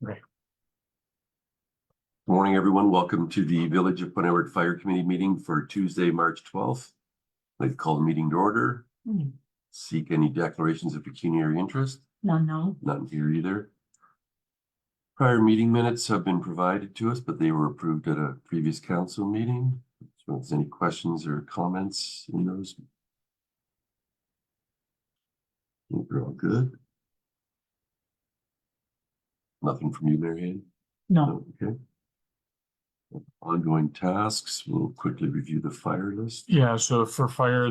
Right. Good morning, everyone. Welcome to the Village of Point Edward Fire Committee meeting for Tuesday, March 12th. I'd like to call the meeting to order. Seek any declarations of pecuniary interest? No. None here either. Prior meeting minutes have been provided to us, but they were approved at a previous council meeting. So if there's any questions or comments in those? I think we're all good. Nothing from you, Mary Ann? No. Okay. Ongoing tasks, we'll quickly review the fire list. Yeah, so for fire,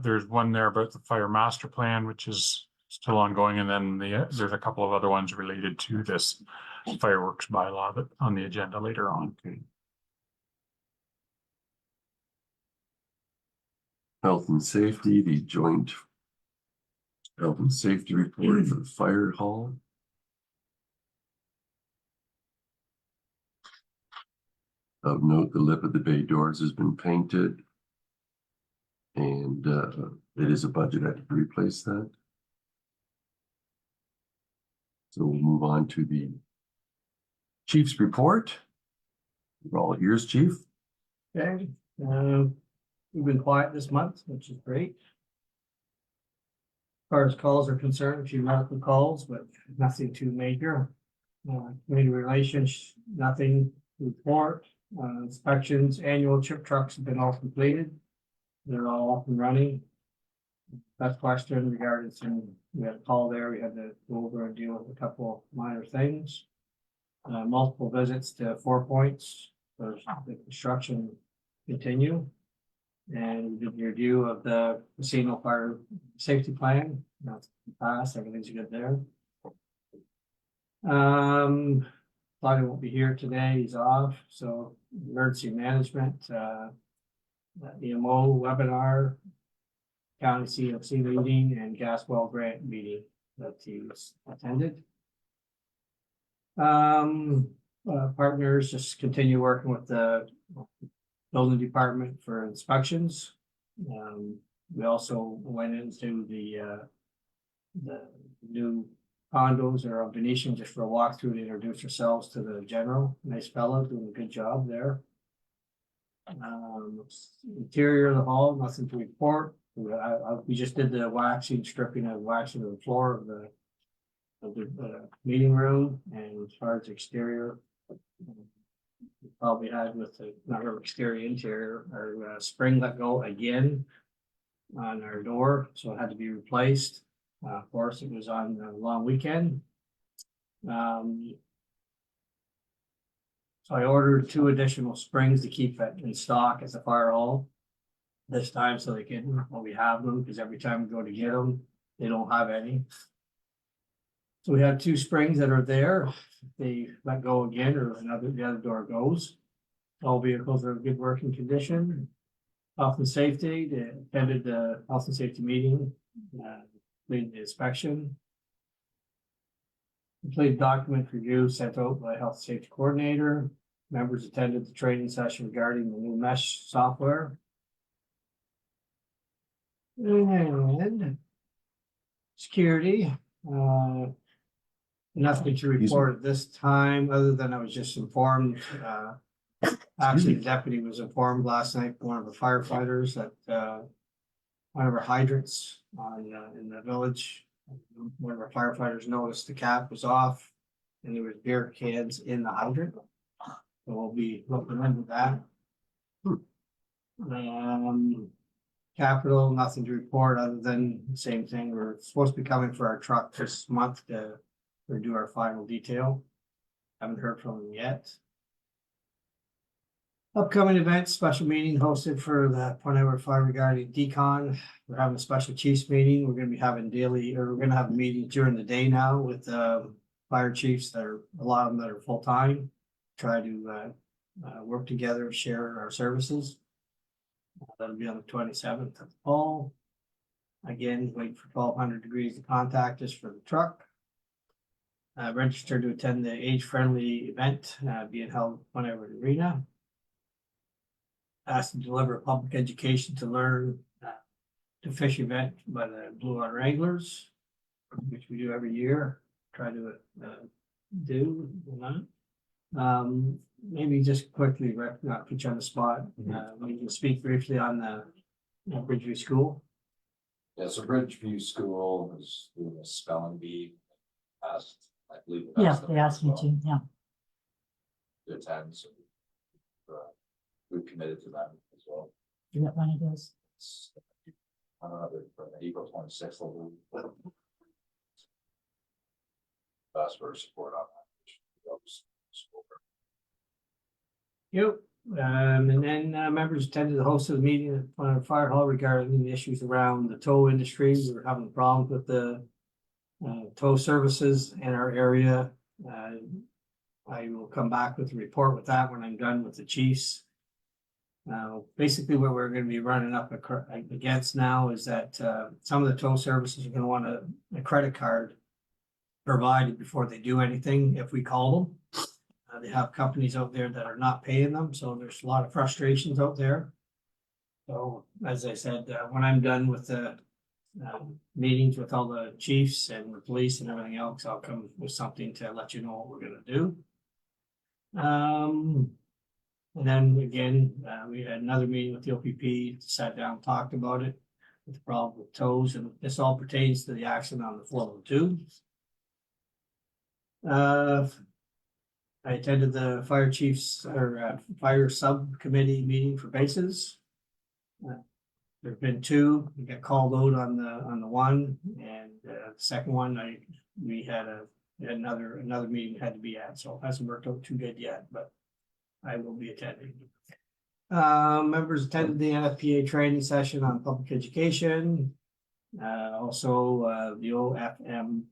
there's one there about the fire master plan, which is still ongoing, and then there's a couple of other ones related to this fireworks bylaw that on the agenda later on. Okay. Health and safety, the joint health and safety report for the fire hall. Of note, the lip of the bay doors has been painted. And it is a budget item to replace that. So we'll move on to the chief's report. We're all ears, Chief. Okay, we've been quiet this month, which is great. As far as calls are concerned, a few medical calls, but nothing too major. Community relations, nothing to report. Inspections, annual chip trucks have been all completed. They're all up and running. That question regarding we had a call there, we had to go over and deal with a couple of minor things. Multiple visits to 4 Points for the construction continue. And we did a review of the casino fire safety plan. That's passed, everything's good there. Claudia won't be here today, he's off. So emergency management, EMO webinar, county CFC meeting, and gas well grant meeting that he attended. Partners just continue working with the building department for inspections. We also went into the new condos that are on Venetian just for a walkthrough to introduce ourselves to the general. Nice fellow, doing a good job there. Interior of the hall, nothing to report. We just did the stripping of the floor of the meeting room, and as far as exterior, we probably had with the not our exterior interior, our spring let go again on our door, so it had to be replaced. Of course, it was on a long weekend. So I ordered 2 additional springs to keep it in stock as a fire hall this time, so they can, well, we have them, because every time we go to get them, they don't have any. So we have 2 springs that are there. If they let go again, or the other door goes. All vehicles are in good working condition. Health and safety, they attended the health and safety meeting, completed the inspection. Completed document review sent out by health and safety coordinator. Members attended the training session regarding the new mesh software. And security, nothing to report at this time, other than I was just informed. Actually, the deputy was informed last night by one of the firefighters that one of our hydrants in the village, one of our firefighters noticed the cap was off and there was beer cans in the hydrant. So we'll be looking into that. Capital, nothing to report other than the same thing. We're supposed to be coming for our truck this month to do our final detail. Haven't heard from them yet. Upcoming events, special meeting hosted for the Point Edward Fire regarding decon. We're having a special chiefs meeting. We're going to be having we're going to have a meeting during the day now with fire chiefs that are, a lot of them that are full-time. Try to work together, share our services. That'll be on the 27th of the fall. Again, wait for 1200 degrees to contact us for the truck. Registered to attend the age-friendly event being held at Point Edward Arena. Asked to deliver public education to learn the fish event by the Blue Water Wranglers, which we do every year. Try to do, or not. Maybe just quickly, not put you on the spot, we can speak briefly on the Bridgeview School. Yeah, so Bridgeview School is doing a spelling bee. Asked, I believe. Yeah, they asked me to, yeah. To attend, so. We've committed to that as well. Forget when it is. It's, I don't know, from April 26th. Ask for support on that. Yep, and then members attended the host of the meeting at Fire Hall regarding the issues around the tow industry. We were having problems with the tow services in our area. I will come back with a report with that when I'm done with the chiefs. Basically what we're gonna be running up against now is that some of the tow services are gonna want a credit card provided before they do anything if we call them. They have companies out there that are not paying them, so there's a lot of frustrations out there. So, as I said, when I'm done with the meetings with all the chiefs and the police and everything else, I'll come with something to let you know what we're gonna do. And then again, we had another meeting with the OPP, sat down, talked about it, with the problem with tows, and this all pertains to the accident on the 402. I attended the fire chiefs or fire subcommittee meeting for bases. There've been two. We got called out on the one, and the second one, we had another meeting had to be at, so it hasn't worked out too good yet, but I will be attending. Members attended the NFPA training session on public education. Also the OFMPOA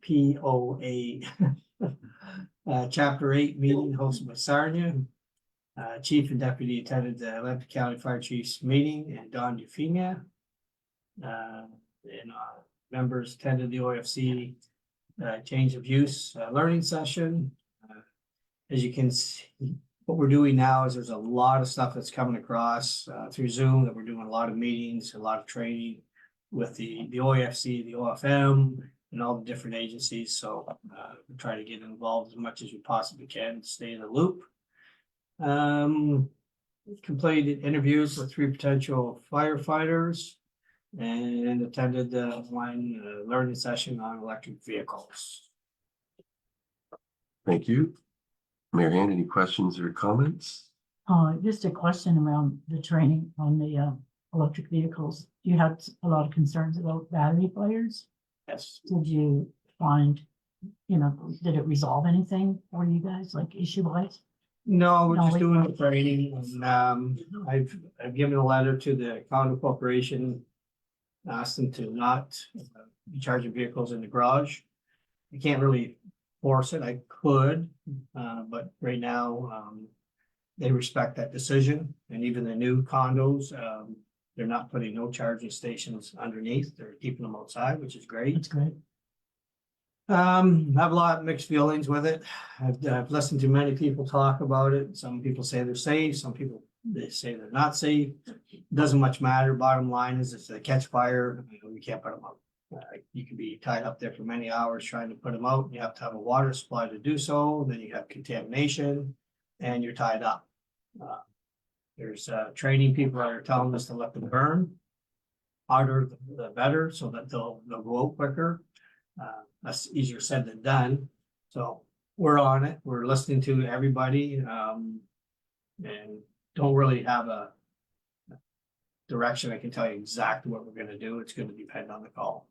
Chapter 8 meeting hosted by Sarnia. Chief and deputy attended the Atlantic County Fire Chiefs meeting and Don Euphemia. Members attended the OFC change of use learning session. As you can see, what we're doing now is there's a lot of stuff that's coming across through Zoom, that we're doing a lot of meetings, a lot of training with the OFC, the OFM, and all the different agencies. So we try to get involved as much as we possibly can to stay in the loop. Completed interviews with 3 potential firefighters and attended the online learning session on electric vehicles. Thank you. Mayor Hand, any questions or comments? Just a question around the training on the electric vehicles. You had a lot of concerns about battery fires. Yes. Did you find, did it resolve anything for you guys, like issue wise? No, we're No, just we- doing the training. And, I've given a letter to the condo corporation, asked them to not be charging vehicles in the garage. You can't really force it. I could, but right now, they respect that decision. And even the new condos, they're not putting no charging stations underneath. They're keeping them outside, which is great. That's great. I have a lot of mixed feelings with it. I've listened to many people talk about it. Some people say they're safe, some people they say they're not safe. Doesn't much matter. Bottom line is if they catch fire, we can't put them out. You can be tied up there for many hours trying to put them out. You have to have a water supply to do so. Then you have contamination and you're tied up. There's training people that are telling us to let them burn. Harder the better, so that they'll go out quicker. That's easier said than done. So we're on it. We're listening to everybody, and don't really have a direction. I can tell you exactly what we're gonna do. It's gonna depend on the call.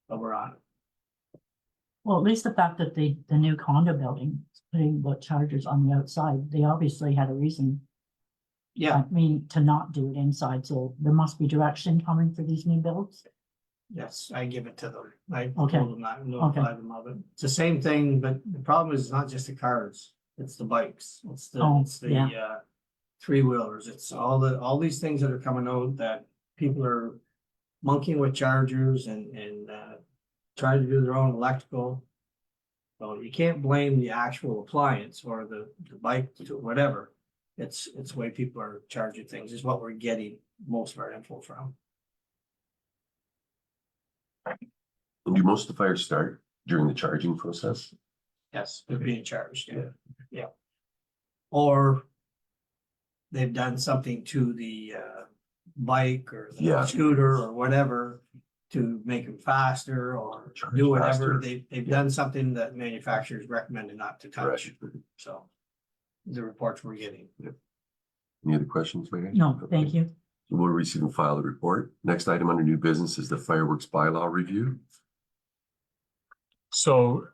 But we're on it. Well, at least the fact that the new condo building is putting the chargers on the outside, they obviously had a reason. Yeah, I mean, to not do it inside, so there must be direction coming for these new builds. yes, I give it to them. I Okay. told them that, notify them of it. It's the same thing, but the problem is not just the cars, it's the bikes, it's the, Oh, it's the 3-wheelers, it's all these things that are coming out that people are monkeying with chargers and trying to do their own electrical. So you can't blame the actual appliance or the bike to whatever. It's the way people are charging things is what we're getting most of our info from. And do most of the fires start during the charging process? Yes, they're being charged, yeah. Or they've done something to the bike or the Yeah. scooter or whatever to make them faster or Charge do whatever. faster. They've done something that manufacturers recommended not to touch. Right. So the reports we're getting. Any other questions, Megan? No, thank you. We'll receive and file the report. Next item under new business is the fireworks bylaw review. So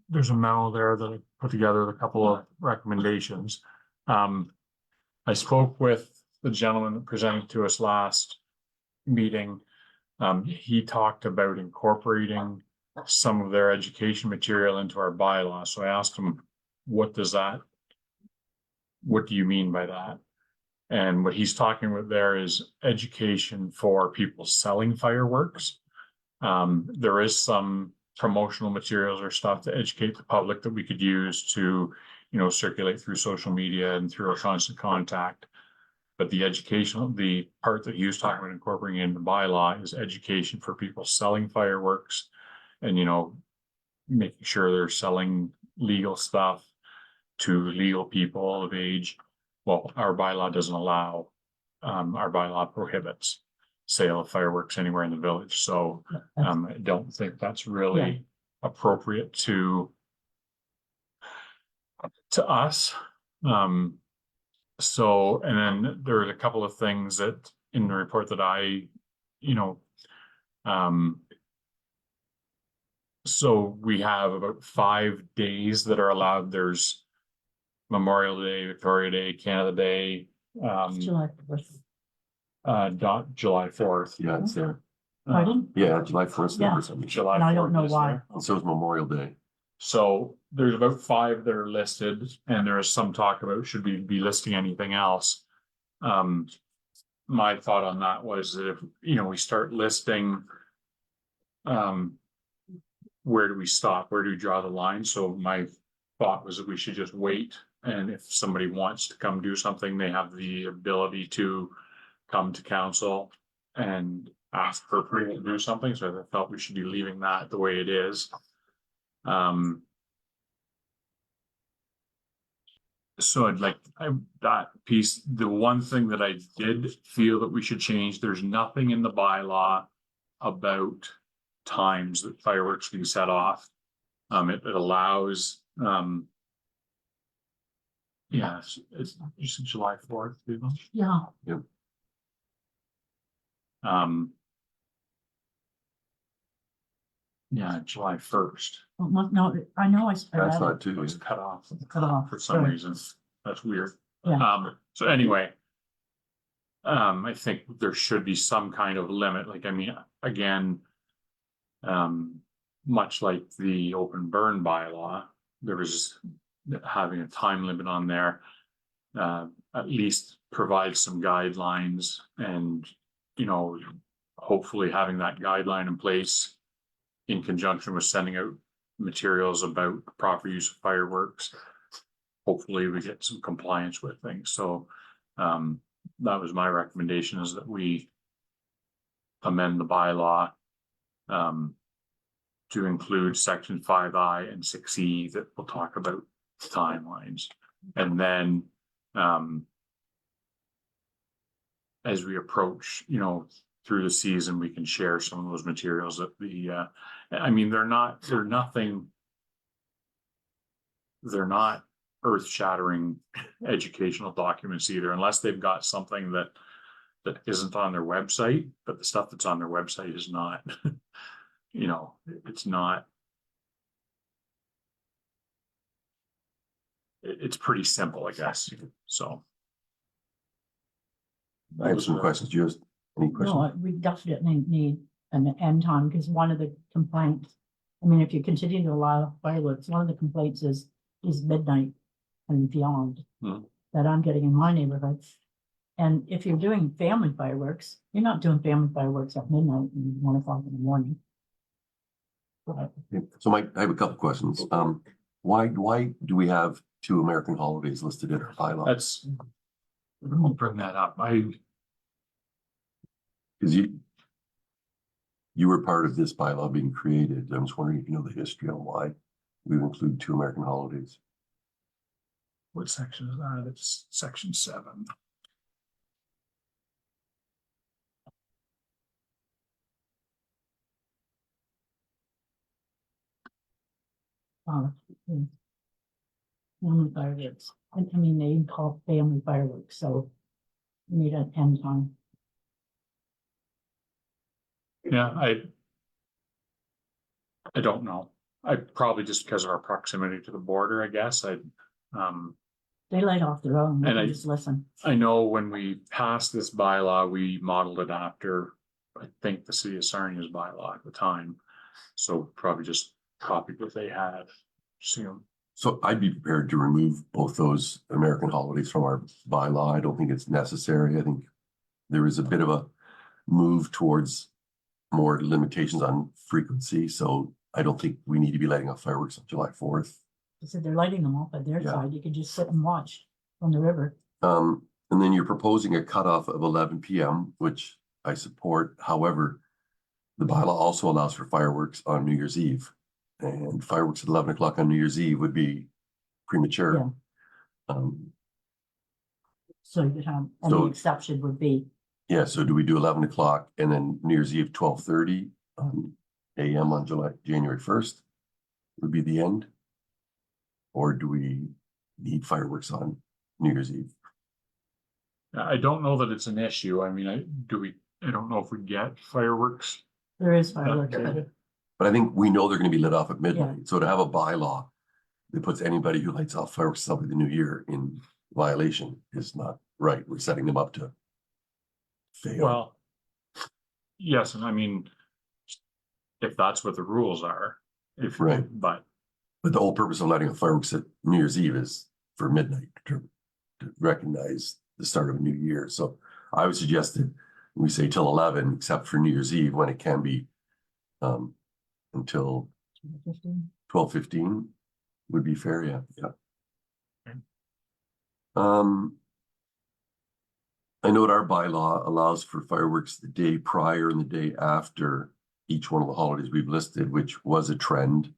there's a memo there that I put together with a couple of recommendations. I spoke with the gentleman that presented to us last meeting. He talked about incorporating some of their education material into our bylaw. So I asked him, what do you mean by that? And what he's talking about there is education for people selling fireworks. There is some promotional materials or stuff to educate the public that we could use to, circulate through social media and through our constant contact. But the part that he was talking about incorporating in the bylaw is education for people selling fireworks and, making sure they're selling legal stuff to legal people of age. Well, our bylaw doesn't allow, our bylaw prohibits sale of fireworks anywhere in the village. So I don't think that's really appropriate to us. So, and then there's a couple of things that in the report that so we have about 5 days that are allowed. There's Memorial Day, Victoria Day, Canada Day, July 4th. July 4th. Yeah, it's there. Pardon? Yeah, July 1st. Yeah. July And I don't 4th know is why. there. And so is Memorial Day. So there's about 5 that are listed, and there is some talk about should we be listing anything else. My thought on that was that if, we start listing, where do we stop? Where do we draw the line? So my thought was that we should just wait. And if somebody wants to come do something, they have the ability to come to council and ask for approval to do something. So I felt we should be leaving that the way it is. So I'd like that piece. The one thing that I did feel that we should change, there's nothing in the bylaw about times that fireworks can be set off. It allows, it's July 4th. Yeah, July 1st. well, no, I know I That's read not it. too. It's cut off Cut off. for some Right. reason. That's weird. Yeah. So anyway, I think there should be some kind of limit. Like, I mean, again, much like the open burn bylaw, there was having a time limit on there, at least provide some guidelines and, hopefully having that guideline in place in conjunction with sending out materials about proper use of fireworks. Hopefully we get some compliance with things. So, that was my recommendation, is that we amend the bylaw, to include section 5I and 6E that will talk about timelines. And then, as we approach, through the season, we can share some of those materials that I mean, they're not earth-shattering educational documents either, unless they've got something that isn't on their website, but the stuff that's on their website is not, it's not. It's pretty simple, I guess, so. I have some questions. Do you have any questions? No, we definitely need an end time, because one of the complaints, I mean, if you continue to allow fireworks, one of the complaints is midnight and beyond that I'm getting in my neighborhood. And if you're doing family fireworks, you're not doing family fireworks at midnight and 1 o'clock in the morning. But So Mike, I have a couple questions. Why do we have 2 American holidays listed in our bylaw? That's, we'll bring that up. Because you were part of this bylaw being created. I was wondering if you know the history on why we would include 2 American holidays. What section is that? It's section 7. Yeah. Family fireworks, I mean, they call family fireworks, so we need an end time. Yeah, I don't know. I probably just because of our proximity to the border, I guess. They light off their own, we And can I- just listen. I know when we passed this bylaw, we modeled it after, I think, the city of Sarnia's bylaw at the time. So probably just copied what they had. See them. So I'd be prepared to remove both those American holidays from our bylaw. I don't think it's necessary. I think there is a bit of a move towards more limitations on frequency, so I don't think we need to be lighting off fireworks on July 4th. They said they're lighting them off at their Yeah. side, you could just sit and watch from the river. And then you're proposing a cutoff of 11 PM, which I support. However, the bylaw also allows for fireworks on New Year's Eve. And fireworks at 11 o'clock on New Year's Eve would be premature. Yeah. So you could have, and the So- exception would be, Yeah, so do we do 11 o'clock and then New Year's Eve 12:30 AM on January 1st would be the end? Or do we need fireworks on New Year's Eve? I don't know that it's an issue. I mean, I don't know if we get fireworks. there is fireworks, Okay. but But I think we know they're gonna be lit off at midnight, so to have a bylaw that puts anybody who lights off fireworks at the new year in violation is not right. We're setting them up to fail. Well, yes, and I mean, if that's what the rules are, Right. But But the whole purpose of lighting off fireworks at New Year's Eve is for midnight to recognize the start of a new year. So I would suggest that we say till 11, except for New Year's Eve, when it can be until 15. 12:15 would be fair, yeah. Okay. I know our bylaw allows for fireworks the day prior and the day after each one of the holidays we've listed, which was a trend.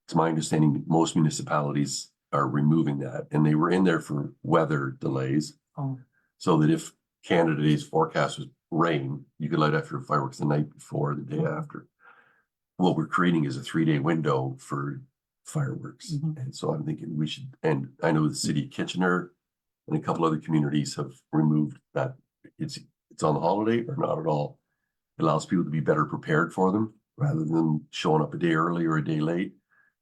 It's my understanding that most municipalities are removing that, and they were in there for weather delays, Oh, so that if Canada Day's forecast was rain, you could light off your fireworks the night before, the day after. What we're creating is a 3-day window for fireworks. Mhm. And so I'm thinking we should, and I know the city of Kitchener and a couple other communities have removed that. It's on the holiday or not at all. It allows people to be better prepared for them rather than showing up a day early or a day late.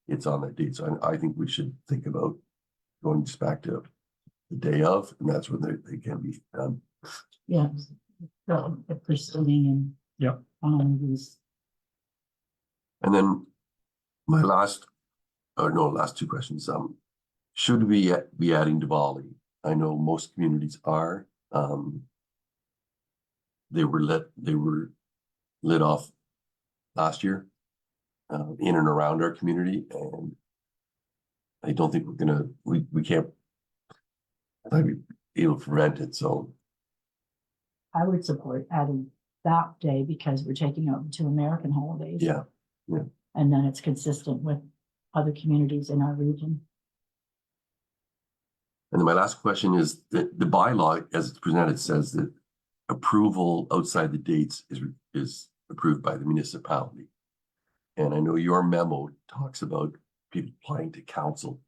It's on that date. So I think we should think about going just back to the day of, and that's when they can be done. yeah. So if they're swimming and. Yep. These, And then my last 2 questions. Should we be adding Diwali? I know most communities are. They were lit off last year in and around our community, and I don't think we can't be able to prevent it. So I would support adding that day because we're taking out the 2 American holidays. yeah. And then it's consistent with other communities in our region. And then my last question is that the bylaw, as it's presented, says that approval outside the dates is approved by the municipality. And I know your memo talks about people applying to council.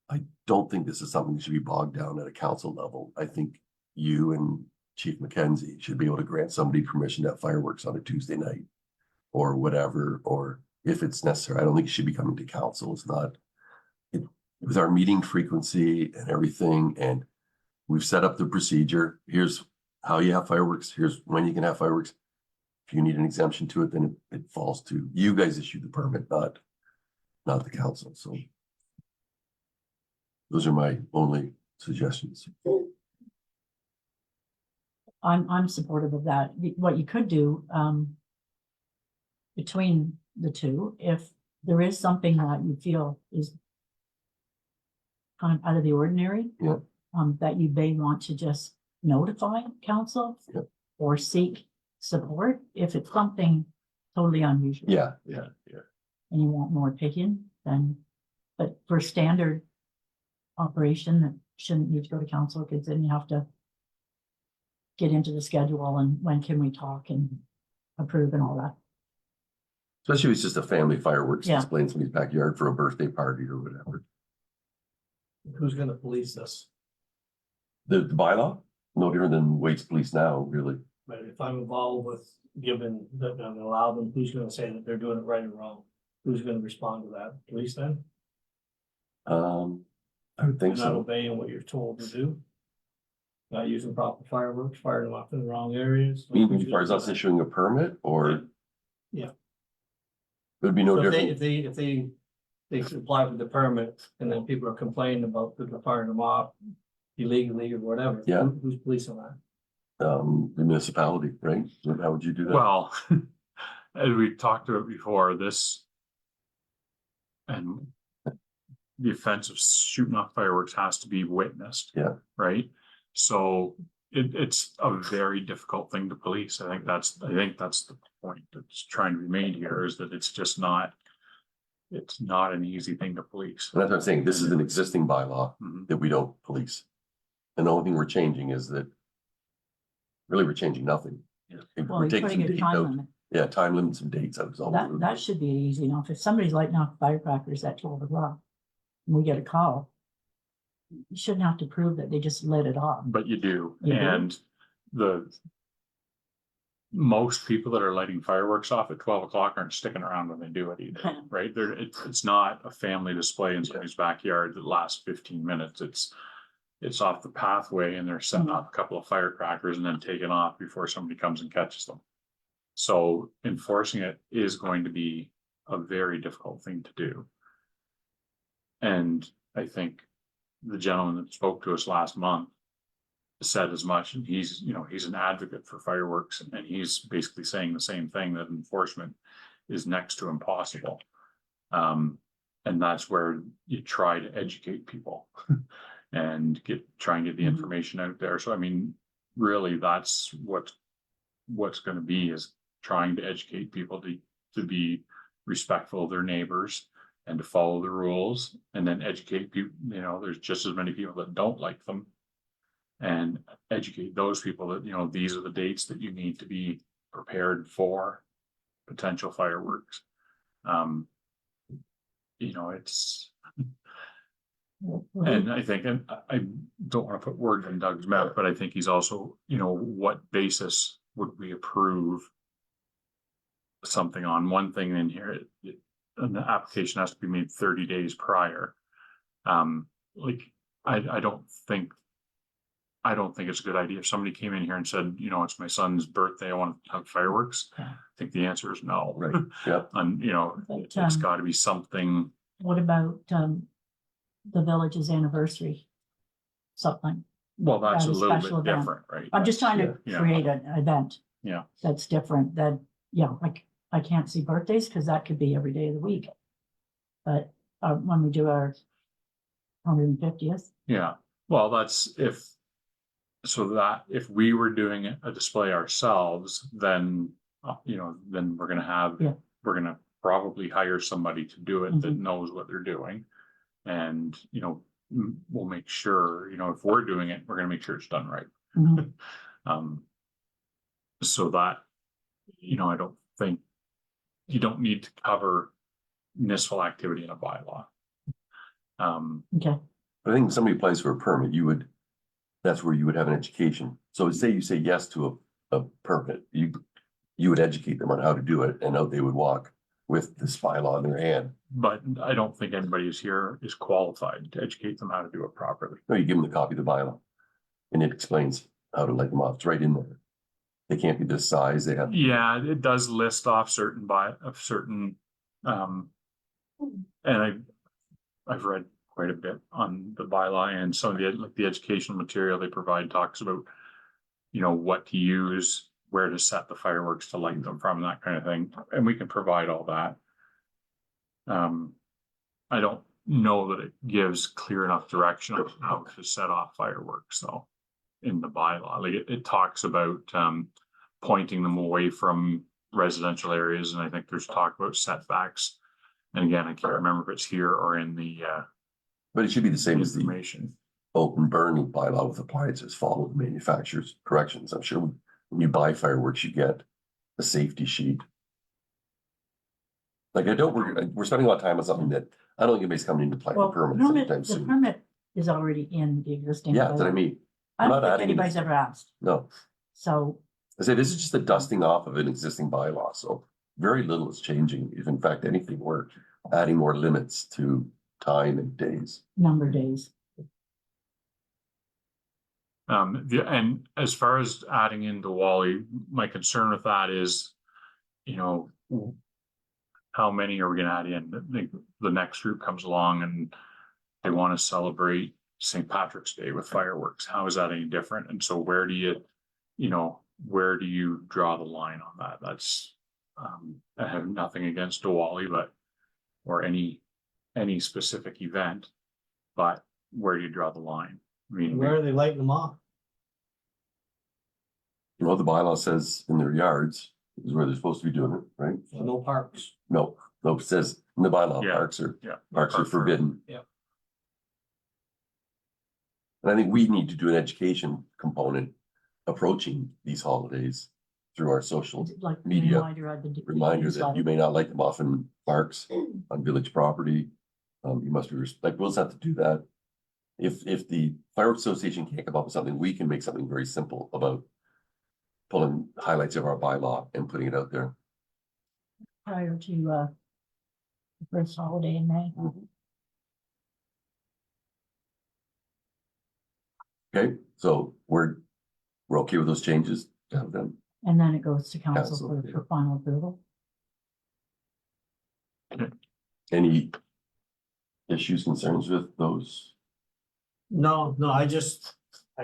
I don't think this is something that should be bogged down at a council level. I think you and Chief McKenzie should be able to grant somebody permission to have fireworks on a Tuesday night or whatever, or if it's necessary. I don't think it should be coming to council. It's not. With our meeting frequency and everything, and we've set up the procedure. Here's how you have fireworks. Here's when you can have fireworks. If you need an exemption to it, then it falls to you guys issue the permit, not the council. So those are my only suggestions. I'm supportive of that. What you could do, between the two, if there is something that you feel is kind of out of the ordinary. Yeah. That you may want to just notify council. Yeah. Or seek support, if it's something totally unusual. Yeah. And you want more opinion, then, but for standard operation, that shouldn't need to go to council, because then you have to get into the schedule and when can we talk and approve and all that. Especially if it's just a family fireworks Yeah. display in somebody's backyard for a birthday party or whatever. Who's gonna police this? The bylaw, no different than Waits Police now, really. But if I'm involved with giving, that I'm gonna allow them, who's gonna say that they're doing it right or wrong? Who's gonna respond to that? Police then? I would think You're not so. obeying what you're told to do? Not using proper fireworks, firing them off in the wrong areas? As far as us issuing a permit or? Yeah. It'd be no So different. if they comply with the permit and then people are complaining about people firing them off illegally or whatever. Yeah. Who's policing that? The municipality, right? How would you do that? Well, as we talked about before, this and the offense of shooting off fireworks has to be witnessed. Yeah. Right? So it's a very difficult thing to police. I think that's the point that's trying to be made here, is that it's just not, it's not an easy thing to police. And that's what I'm saying. This is an existing bylaw Mhm. that we don't police. And the only thing we're changing is that really we're changing nothing. Yeah. Well, We're you're taking putting some a dates time out. limit. Yeah, time limits and dates. I was all. That should be easy enough. If somebody's lighting off firecrackers at 12 o'clock, and we get a call, you shouldn't have to prove that they just lit it off. But you do, You do? and most people that are lighting fireworks off at 12 o'clock aren't sticking around when they do it either, right? It's not a family display in somebody's backyard that lasts 15 minutes. It's off the pathway and they're setting off a couple of firecrackers and then taking off before somebody comes and catches them. So enforcing it is going to be a very difficult thing to do. And I think the gentleman that spoke to us last month said as much, and he's an advocate for fireworks, and he's basically saying the same thing, that enforcement is next to impossible. And that's where you try to educate people and try and get the Mhm. information out there. So I mean, really, that's what's going to be, is trying to educate people to be respectful of their neighbors and to follow the rules, and then educate people. There's just as many people that don't like them, and educate those people that, these are the dates that you need to be prepared for potential fireworks. It's, and I think, and I don't want to put words in Doug's mouth, but I think he's also, what basis would we approve something on? One thing in here, and the application has to be made 30 days prior. I don't think it's a good idea if somebody came in here and said, it's my son's birthday, I want to have fireworks. Yeah. I think the answer is no. Right, yeah. And, But, it's got to be something. What about the village's anniversary? Something. Well, that's At a a little special bit event. different, right? I'm just trying to Yeah. create an event. Yeah. That's different than, like, I can't see birthdays because that could be every day of the week. But when we do our 150th, Yeah, well, that's if we were doing a display ourselves, then, then we're gonna Yeah. we're gonna probably hire somebody to do it that Mhm. knows what they're doing. And, we'll make sure, if we're doing it, we're gonna make sure it's done right. mhm, So that, I don't think you don't need to cover municipal activity in a bylaw. okay, I think if somebody applies for a permit, that's where you would have an education. So say you say yes to a permit, you would educate them on how to do it and how they would walk with this bylaw in their hand. But I don't think anybody is qualified to educate them how to do it properly. No, you give them the copy of the bylaw. And it explains how to light them off. It's right in there. They can't be this size. They have, Yeah, it does list off and I've read quite a bit on the bylaw, and some of the educational material they provide talks about, what to use, where to set the fireworks to light them from, that kind of thing. And we can provide all that. I don't know that it gives clear enough direction of how to set off fireworks though in the bylaw. Like it talks about pointing them away from residential areas, and I think there's talk about setbacks And again, I can't remember if it's here or in the But it should be the same as the information. open burn bylaw with appliances, follow the manufacturer's corrections. I'm sure when you buy fireworks, you get a safety sheet. Like we're spending a lot of time on something that I don't think anybody's coming into play Well, for permits anytime the soon. permit is already in the existing. Yeah, that's what I bylaw. mean. I We're don't not think adding anybody's anything. ever asked, No, so I say this is just a dusting off of an existing bylaw, so very little is changing. If in fact anything, we're adding more limits to time and days. number of days. And as far as adding in Diwali, my concern with that is, you know, how many are we gonna add in? The next group comes along and they want to celebrate St. Patrick's Day with fireworks. How is that any different? And so where do where do you draw the line on that? That's, I have nothing against Diwali, but, or any specific event, but where do you draw the line? I mean, Where are they lighting them off? Well, the bylaw says in their yards is where they're supposed to be doing it, right? So no parks. No, it says in the bylaw, Yeah. parks are Parks are forbidden. Yep. And I think we need to do an education component approaching these holidays through our social Like media reminder of the reminder that you may not light them off in parks on village property. You must be like, we'll just have to do that. If the fireworks association can't come up with something, we can make something very simple about pulling highlights of our bylaw and putting it out there. prior to the first holiday in May. Okay, so we're okay with those changes. Have them. And then it goes to council Council, for final approval. Any issues, concerns with those? No, I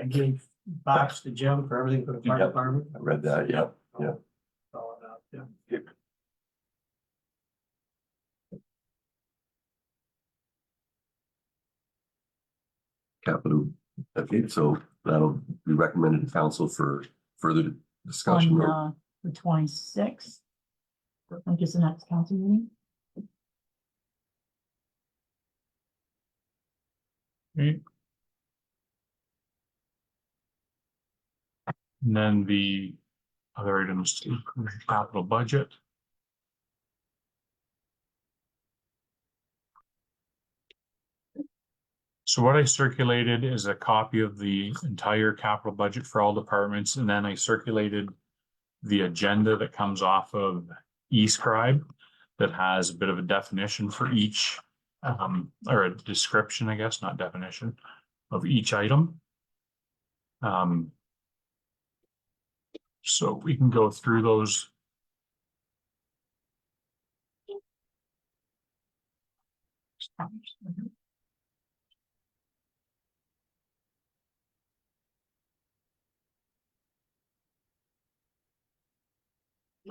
gave backs to Jim for everything for the fire Yep. department. I read that, yeah. All that, yeah. Capital, okay, so that'll be recommended to council for further discussion. On the 26th. I think is the next council meeting. Okay. And then the other items to capital budget. So what I circulated is a copy of the entire capital budget for all departments, and then I circulated the agenda that comes off of eScribe that has a bit of a definition for each, or a description, I guess, not definition, of each item. So we can go through those.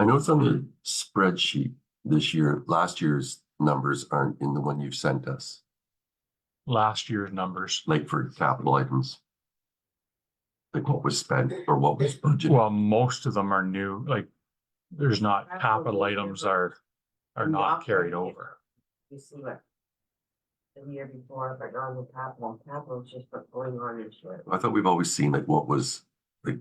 I know it's on the spreadsheet this year. Last year's numbers aren't in the one you've sent us, Last year's numbers. like for capital items. Like what was spent or what was budgeted. Well, most of them are new, like, there's not, capital items are not carried over. You see what? The year before, but not the capital is just what's going on into it. I thought we've always seen like what was like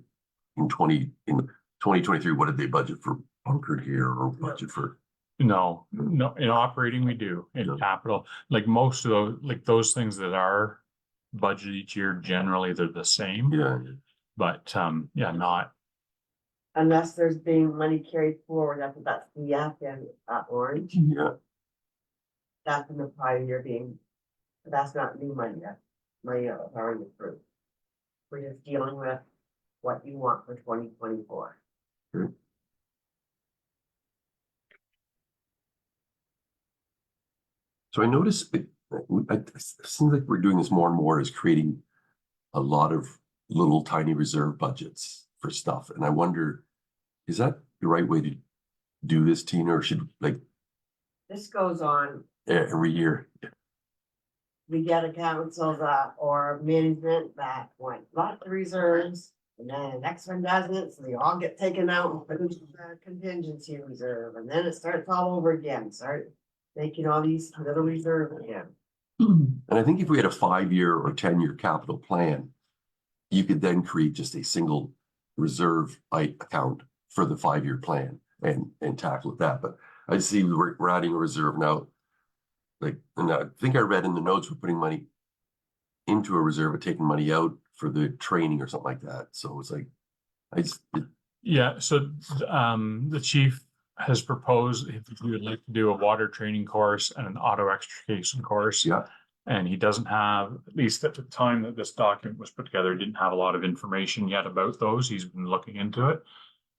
in 2023, what did they budget for bunkered here or budget for? No, in operating we do, in No. capital, like most of those, like those things that are budgeted each year, generally they're the same, Yeah, but, yeah, not, Unless there's being money carried forward, that's the yak and orange, yeah. that's in the prior year being, that's not new money, that's money that was already approved. We're just dealing with what you want for 2024. So I noticed it seems like we're doing this more and more is creating a lot of little tiny reserve budgets for stuff. And I wonder, is that the right way to do this, Tina, or should like This goes on, every year? we get a council that, or management that want lots of reserves. And then the next one doesn't, so they all get taken out and put into the contingency reserve, and then it starts all over again, making all these little reserves again. And I think if we had a 5-year or 10-year capital plan, you could then create just a single reserve account for the 5-year plan and tackle it that. But I see we're adding a reserve now. Like, and I think I read in the notes, we're putting money into a reserve and taking money out for the training or something like that. So it's like, Yeah, so the chief has proposed if you would like to do a water training course and an auto extrication course. yeah, And he doesn't have, at least at the time that this document was put together, didn't have a lot of information yet about those. He's been looking into it.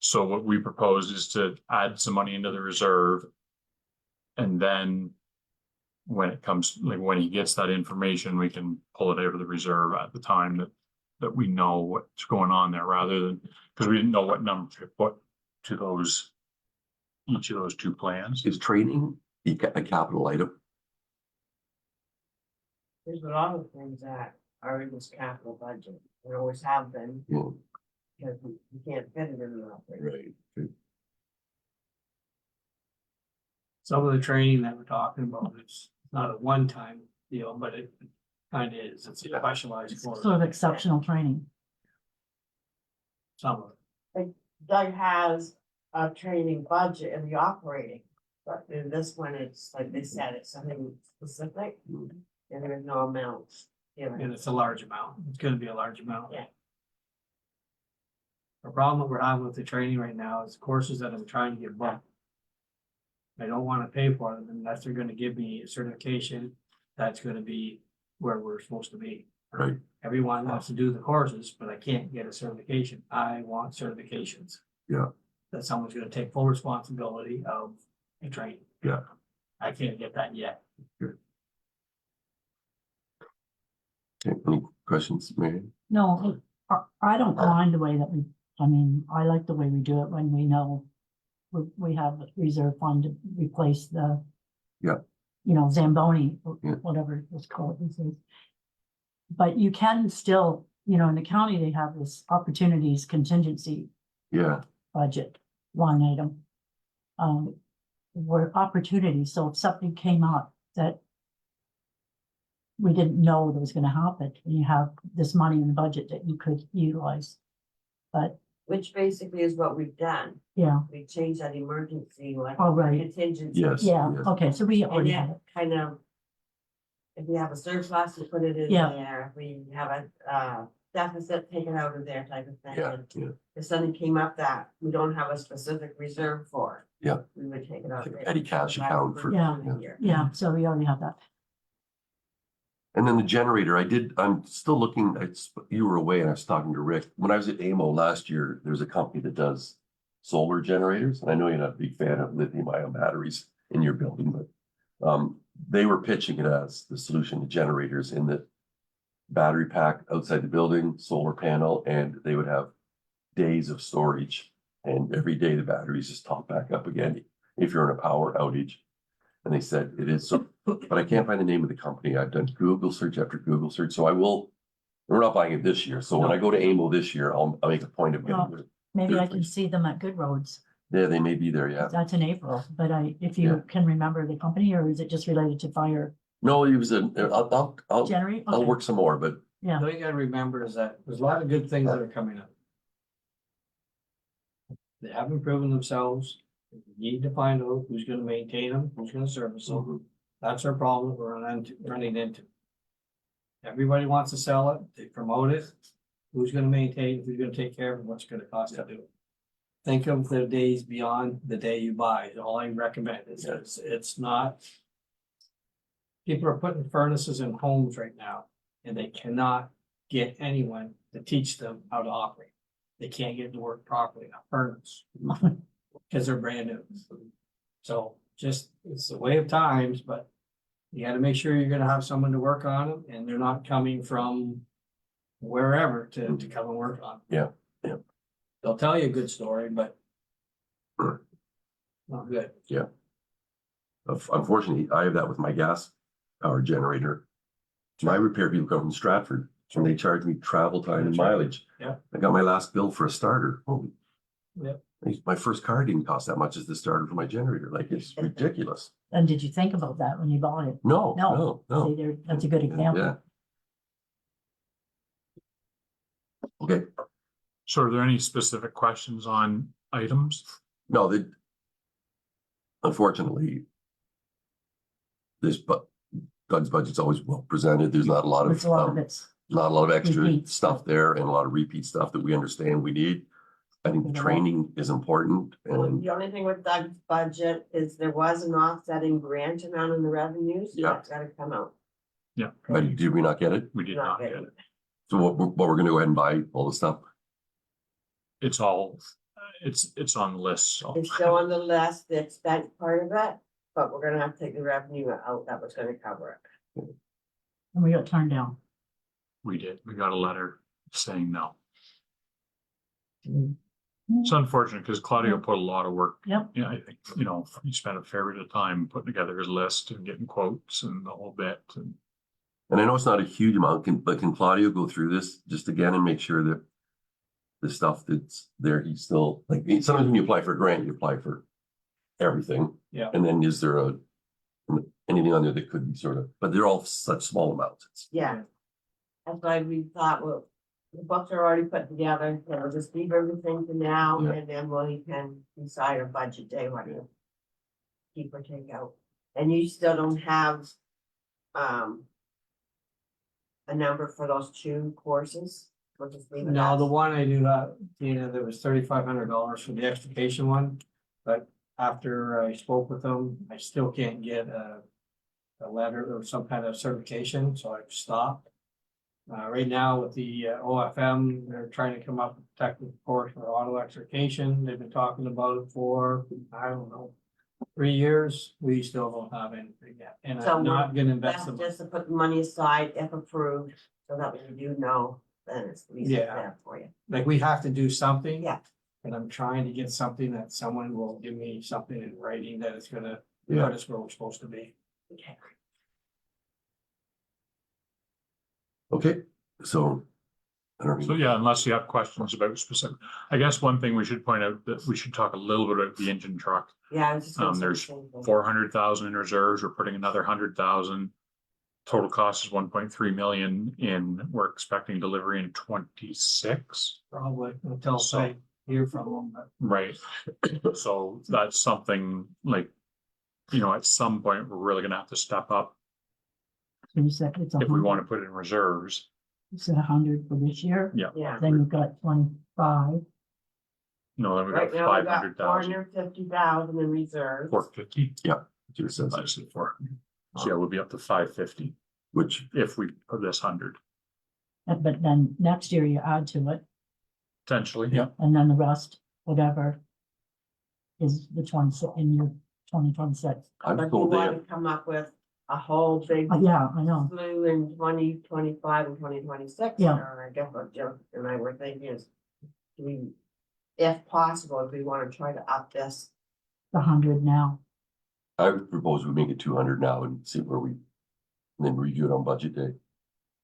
So what we proposed is to add some money into the reserve. And then when it comes, like when he gets that information, we can pull it out of the reserve at the time that we know what's going on there, rather than, because we didn't know what number to put to those, each of those two plans. is training a capital item? There's a lot of things that are in this capital budget, and always have been, Yeah, because we can't fit it in the operating. right. Some of the training that we're talking about, it's not a one-time deal, but it kind of is. It's a specialized course. Sort of exceptional training. Some of it. Doug has a training budget in the operating, but in this one, it's like they said, it's something specific. And there is no amounts given. And it's a large amount. It's gonna be a large amount. Yeah. The problem that we're having with the training right now is courses that I'm trying to get booked. I don't wanna pay for them unless they're gonna give me a certification that's gonna be where we're supposed to be. Right. Everyone wants to do the courses, but I can't get a certification. I want certifications. Yeah. That someone's gonna take full responsibility of the training. Yeah. I can't get that yet. Okay, any questions, Mary? No, I don't mind the way that we, I mean, I like the way we do it when we know we have a reserve fund to replace the. Yeah. You know, Zamboni, or Yeah. whatever it was called these days. But you can still, you know, in the county, they have this opportunities contingency Yeah, budget line item. Where opportunities, so if something came up that we didn't know that was gonna happen, and you have this money in the budget that you could utilize. But, Which basically is what we've done. yeah, We changed that emergency, like oh, right, contingency. yes. yeah, yes. okay, so we And already have yet, it, kind of. If we have a surplus, we put it in Yeah. there, if we have a deficit, take it out of there type of thing. Yeah, And yeah. if something came up that we don't have a specific reserve for. Yeah. We would take it out. Like there. a petty cash account for- Yeah. the year. yeah, so we already have that. And then the generator, I'm still looking, you were away and I was talking to Rick. When I was at AMO last year, there's a company that does solar generators. And I know you're not a big fan of lithium ion batteries in your building, but they were pitching it as the solution to generators in the battery pack outside the building, solar panel, and they would have days of storage. And every day the batteries just top back up again if you're in a power outage. And they said it is so, but I can't find the name of the company. I've done Google search after Google search, so we're not buying it this year. So when I go to AMO this year, I'll make a point of getting it. Maybe I Good. can see them at Good Roads, Yeah, they may be there, yeah. that's in April, but if Yeah. you can remember the company, or is it just related to fire No, it was I'll generate? I'll Okay, work some more, but yeah, What you gotta remember is that there's a lot of good things that are coming up. They haven't proven themselves. We need to find out who's gonna maintain them, who's gonna service them. That's our problem we're running into. Everybody wants to sell it, they promote it. Who's gonna maintain, it? Who's gonna take care of it, what's it gonna cost to do it? Think of the days beyond the day you buy, all I recommend is, it's not. People are putting furnaces in homes right now, and they cannot get anyone to teach them how to operate. They can't get it to work properly, a furnace. Cause they're brand new. So just, it's the way of times, but you gotta make sure you're gonna have someone to work on them, and they're not coming from wherever to come and work on. 'em. Yeah, yeah. They'll tell you a good story, but Sure. not good. unfortunately, I have that with my gas power generator. My repair people come from Stratford, and they charge me travel time and That's right. mileage. Yeah. I got my last bill for a starter. Holy. Yep. My first car didn't cost that much as the starter for my generator. Like, it's ridiculous. And did you think about that when you bought it? No, No. no, See, no. there, that's a good Yeah. example. Okay, So are there any specific questions on items? no, they. Unfortunately. Doug's budget's always well presented. There's not a lot It's a lot of of, it's, not a lot of extra Repeat. stuff there and a lot of repeat stuff that we understand we need. I think the Yeah. training is important and The only thing with Doug's budget is there was an offsetting grant amount in the revenues. Yeah. That's gotta come out. Yeah, but did we not get it? we did Not not get getting it. So what we're gonna go ahead and buy all the stuff? It's all, it's on the list, so. It's still on the list, the expense part of it, but we're gonna have to take the revenue out that was gonna cover it. and we got turned down. We did. We got a letter saying no. Mm. It's unfortunate because Claudio put a lot of work. Yep. Yeah, I think, he spent a fair bit of time putting together his list and getting quotes and the whole bit. And And I know it's not a huge amount, but can Claudio go through this just again and make sure that the stuff that's there, he's still, like, sometimes when you apply for a grant, you apply for everything. Yeah. And then is there anything on there that could be sort of, but they're all such small amounts. It's- Yeah. That's why we thought, well, the books are already put together, so we'll just leave everything for now, Yeah. and then we can decide on budget day what to keep or take out. And you still don't have, a number for those two courses? We'll just leave it No, as- the one I do, there was $3,500 for the extrication one, but after I spoke with them, I still can't get a letter or some kind of certification, so I've stopped. Right now with the OFM, they're trying to come up with a technical course for auto extrication. They've been talking about it for, I don't know, 3 years. We still don't have anything yet, and So I'm not gonna invest That's them. just to put the money aside if approved, so that when you do know, then it's at least Yeah. there for you. Like, we have to do something. Yeah. And I'm trying to get something that someone will give me something in writing that is gonna Yeah. put us where we're supposed to be. Okay. Okay, so. I don't so, know. yeah, unless you have questions about specific, I guess one thing we should point out that we should talk a little bit about the engine truck. Yeah, I was just. gonna say the There's same thing. 400,000 in reserves. We're putting another 100,000. Total cost is 1.3 million we're expecting delivery in 26. Probably until So- I hear from them, but Right. So that's something like, at some point, we're really gonna have to step up So you said it's if we 100, want to put it in reserves. you said 100 for this year, Yeah. then you've got 25. Then we got Right now, we got 500,000, 450,000 in reserves. 450. It says, I said 400. So yeah, we'll be up to 550 which, if we put this 100, But then next year you add to it, potentially, yeah. and then the rest, whatever, is the 26 in your 2026. I'm But you told they want have, to come up with a whole big Yeah, I know. slew in 2025 and 2026. Yeah. And I guess what Joe and I were thinking is, if possible, if we want to try to up this, The 100 now. I would propose we make it 200 now and see where we, and then review it on budget day.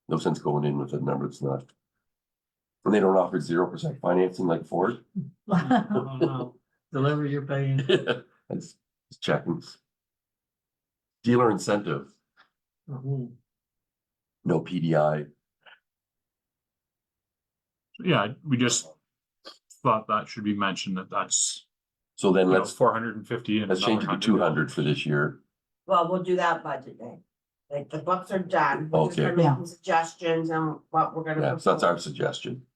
No sense going in with a number that's not. And they don't offer 0% financing like Ford. I don't know. Deliver your paying. That's checking. Dealer incentive, Mhm. no PDI. Yeah, we just thought that should be mentioned that's, So then let's 450 and change it to another 200 for this year. well, we'll do that budget day. Like, the books are done. We're just Okay. gonna make Yeah. some suggestions on what we're gonna. Yeah, so that's our propose. suggestion.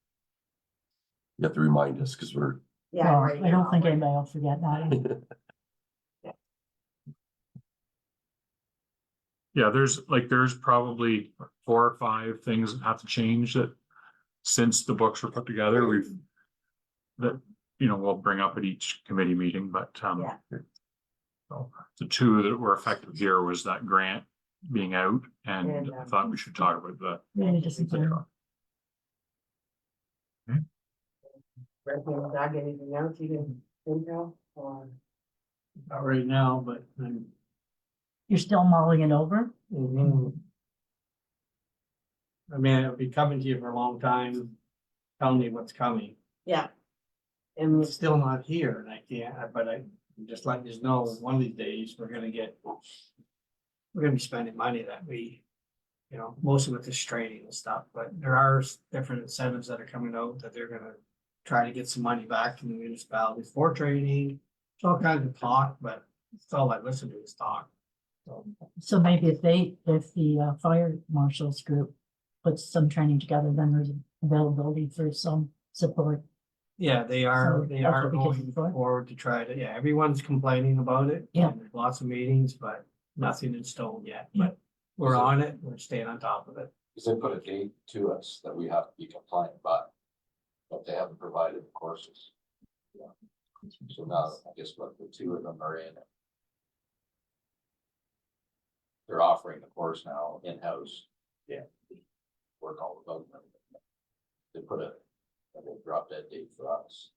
You have to remind us because we're, Yeah, Well, right I don't now, think we're- anybody will forget that. Yeah, there's probably 4 or 5 things that have to change that since the books were put together, we'll bring up at each committee meeting, but, Yeah. so the 2 that were effective here was that grant being out, and And, I thought we should talk about the Really disappointing. truck. Recommend Doug, anything else you can think of, or? Not right now, but I'm. You're still mulling it over? Mhm. I mean, I'll be coming to you for a long time, telling you what's coming. Yeah, And It's still not here and I can't, but I'm just letting you know, one of these days, we're gonna be spending money that we, you know, most of it is training and stuff, but there are different incentives that are coming out that they're gonna try to get some money back from the municipalities for training. It's all kinds of talk, but it's all I listen to is talk. So, So maybe if the fire marshals group puts some training together, then there's availability for some support. yeah, they So are that's what we going can do. forward to try to, yeah, everyone's complaining about it. Yeah. and there's lots of meetings, but nothing in stone yet, but we're on it, we're staying on top of it. Because they put a date to us that we have to be compliant by. But they haven't provided the courses. Yeah. So now, I guess what the two of them are in. They're offering the course now in-house. Yeah. Work all about them. They put a drop dead date for us.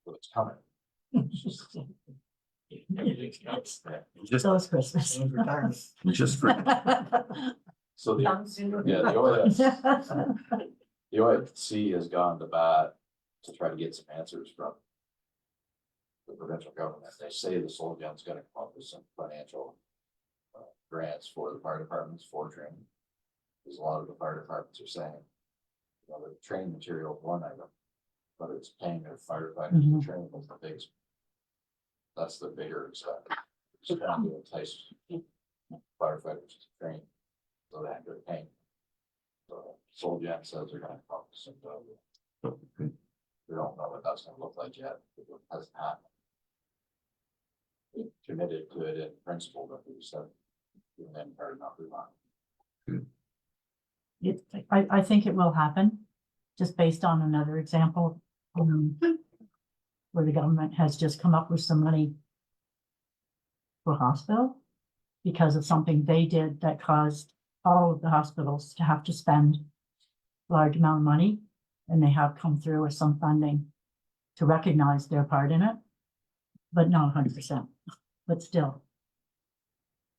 So it's coming. Everything's got- Just, So it's Christmas. Same for tax. just for, So the, Come soon. yeah, the OIC has gone to bat to try to get some answers from the provincial government. They say the Solgen's gonna come up with some financial grants for the fire departments for training. Because a lot of the fire departments are saying, you know, the training material is one item, but it's paying their firefighters to train is the biggest. That's the bigger expense. It's trying to entice firefighters to train, so that they're paying. So Solgen says they're gonna come up with some, we don't know what that's gonna look like yet, it hasn't happened. We committed to it in principle, but we said, and then are not on. I think it will happen, just based on another example. Where the government has just come up with some money for hospital because of something they did that caused all of the hospitals to have to spend large amount of money, and they have come through with some funding to recognize their part in it, but not 100%, but still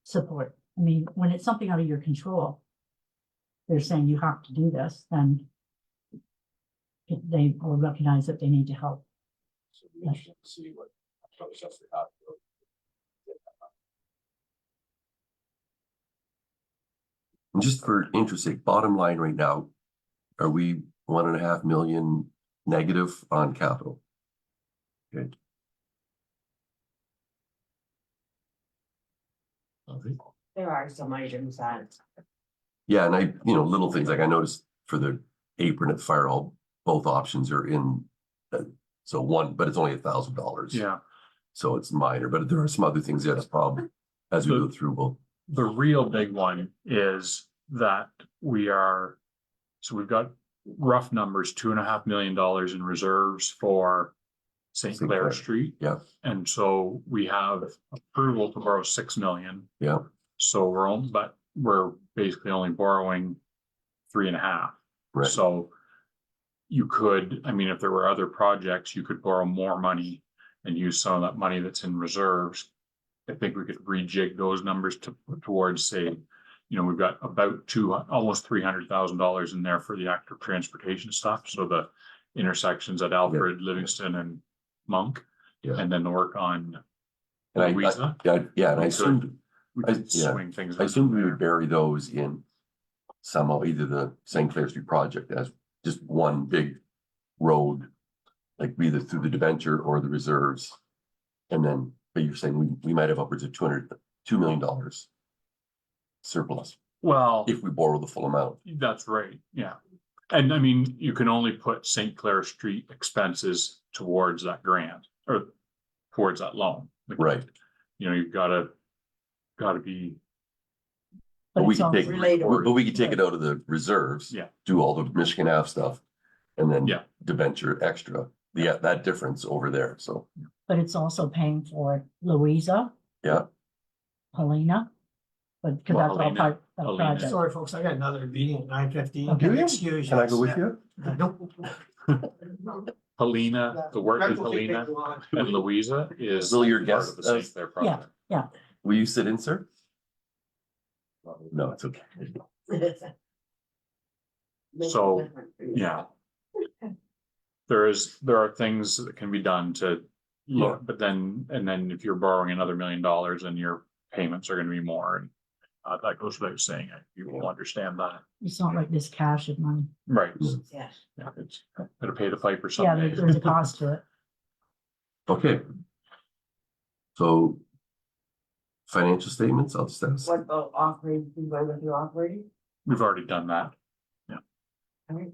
support. I mean, when it's something out of your control, they're saying you have to do this, then they will recognize that they need to help. So we interested to see what. Chester have to go. and just for interest sake, bottom line right now, are we 1.5 million negative on capital? Good. There are some items that, Yeah, and I, little things like I noticed for the apron at the fire hall, both options are in. So one, but it's only $1,000. Yeah, So it's minor, but there are some other things that are problem as we go through. Well, the real big one is that so we've got rough numbers, $2.5 million in reserves for St. St. Clair Clair. Street. Yeah. And so we have approval to borrow 6 million. Yeah. So we're basically only borrowing 3.5. right. So you could, I mean, if there were other projects, you could borrow more money and use some of that money that's in reserves. I think we could rejig those numbers towards, say, we've got about almost $300,000 in there for the active transportation stuff. So the intersections at Alfred, Livingston and Monk, Yeah. and then work on And Louisa. and I We assumed, We I- could yeah. swing things. I assumed we around would bury those in somehow, either the St. Clair Street project as just one big road, like either through the debenture or the reserves. And then, but you're saying we might have upwards of $2 million surplus Well, if we borrow the full amount. that's right, yeah. And I mean, you can only put St. Clair Street expenses towards that grant or towards that loan. Like, Right. You've gotta be, But we it's could all take, relatable. but we could take it out of the reserves. Yeah. Do all the Michigan Ave stuff. And then Yeah. debenture extra, that difference over there, so, But it's also paying for Louisa. Yeah. Helena, but because Well, that's all Helena- part of the Helena. project. Sorry, folks, I got another meeting at 9:15. Okay. Do you? Excuse can I go with you? Helena, the work with Greg will take Helena you on. and Louisa is Will your part guest- of the St. Clair project. Will you sit in, sir? No, it's okay. Makes a So, difference for you. yeah. There are things that can be done to look, but then, and then if you're borrowing another $1 million, then your payments are gonna be more, and that goes without saying, you will understand that. It's not like this cash of money. Right. Yeah. Yeah, it's gotta pay the piper Yeah, someday. there's a cost to it. Okay. So. Financial statements, I'll just ask. What about operating, you going with your operating? We've already done that. Everyone.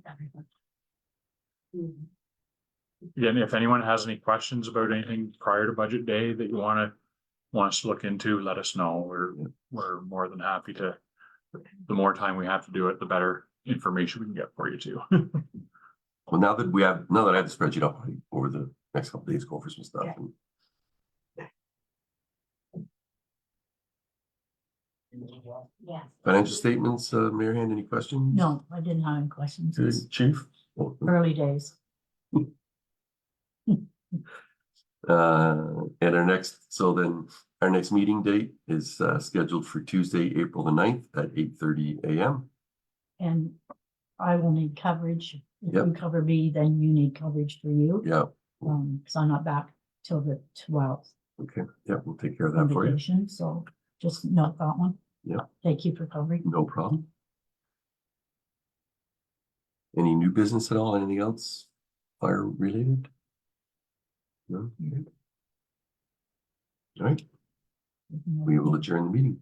Again, if anyone has any questions about anything prior to budget day that you want us to look into, let us know. We're more than happy to. The more time we have to do it, the better information we can get for you too. Well, now that I have the spreadsheet up over the next couple days, go over some stuff. Yeah. And Yes. financial statements, Mary Ann, any questions? No, I didn't have any questions. Okay, It's Chief? Oh, early days. And our next meeting date is scheduled for Tuesday, April the 9th at 8:30 a.m. And I will need coverage. If Yep. you cover me, then you need coverage for you. Yeah, Because I'm not back till the 12th okay, yeah, we'll take care of on that for you. vacation, so just note that one. Yeah. Thank you for covering. No problem. Any new business at all? Anything else fire related? No? All right, we will adjourn the meeting.